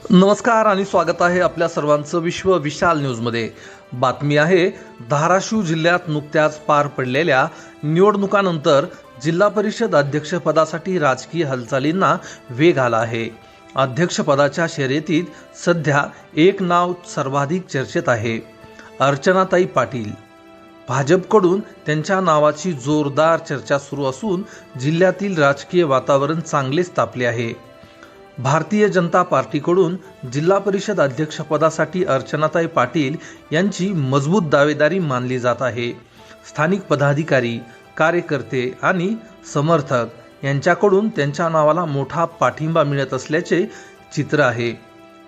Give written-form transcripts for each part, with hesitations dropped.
नमस्कार आणि स्वागत आहे आपल्या सर्वांचं विश्व विशाल न्यूजमध्ये। बातमी आहे धाराशिव जिल्ह्यात नुकत्याच पार पडलेल्या निवडणुकानंतर जिल्हा परिषद अध्यक्षपदासाठी राजकीय हालचालींना वेग आला आहे। अध्यक्षपदाच्या शर्यतीत सध्या एक नाव सर्वाधिक चर्चेत आहे, अर्चनाताई पाटील। भाजपकडून त्यांच्या नावाची जोरदार चर्चा सुरू असून जिल्ह्यातील राजकीय वातावरण चांगलेच तापले आहे। भारतीय जनता पार्टीकडून जिल्हा परिषद अध्यक्षपदासाठी अर्चनाताई पाटील यांची मजबूत दावेदारी मानली जात आहे। स्थानिक पदाधिकारी, कार्यकर्ते आणि समर्थक यांच्याकडून त्यांच्या नावाला मोठा पाठिंबा मिळत असल्याचे चित्र आहे।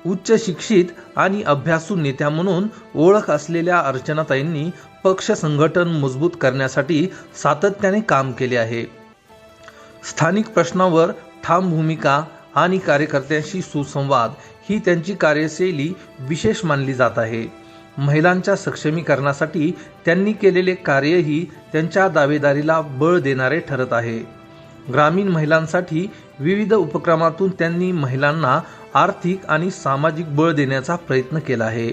उच्च शिक्षित आणि अभ्यासू नेत्या म्हणून ओळख असलेल्या अर्चनाताईंनी पक्ष संघटन मजबूत करण्यासाठी सातत्याने काम केले आहे। स्थानिक प्रश्नांवर ठाम भूमिका आणि कार्यकर्त्यांशी सुसंवाद ही त्यांची कार्यशैली विशेष मानली जात आहे। महिलांच्या सक्षमीकरणासाठी त्यांनी केलेले कार्यही त्यांच्या दावेदारीला बळ देणारे ठरत आहे। ग्रामीण महिलांसाठी विविध उपक्रमातून त्यांनी महिलांना आर्थिक आणि सामाजिक बळ देण्याचा प्रयत्न केला आहे।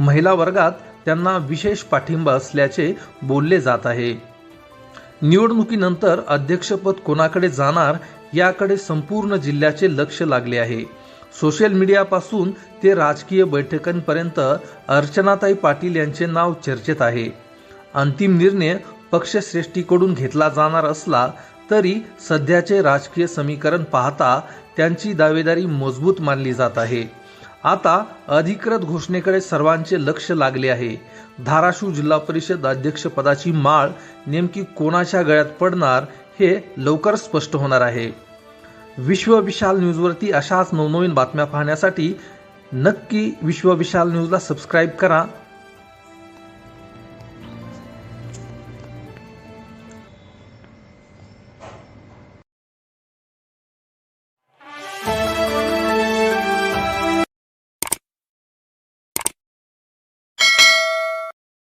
महिला वर्गात त्यांना विशेष पाठिंबा असल्याचे बोलले जात आहे। निवडणुकीनंतर अध्यक्षपद कोणाकडे जाणार याकडे संपूर्ण जिल्ह्याचे लक्ष लागले आहे। सोशल मीडियापासून ते राजकीय बैठकांपर्यंत अर्चनाताई पाटील यांचे नाव चर्चेत आहे। अंतिम निर्णय पक्षश्रेष्ठीकडून घेतला जाणार असला तरी सध्याचे राजकीय समीकरण पाहता त्यांची दावेदारी मजबूत मानली जात आहे। आता अधिकृत घोषणेकडे सर्वांचे लक्ष लागले आहे। धाराशिव जिल्हा परिषद अध्यक्षपदाची माळ नेमकी कोणाच्या गळ्यात पडणार हे लवकर स्पष्ट होणार आहे। विश्व विशाल न्यूजवरती अशाच नवनवीन बातम्या पाहण्यासाठी नक्की विश्व विशाल न्यूजला सबस्क्राईब करा।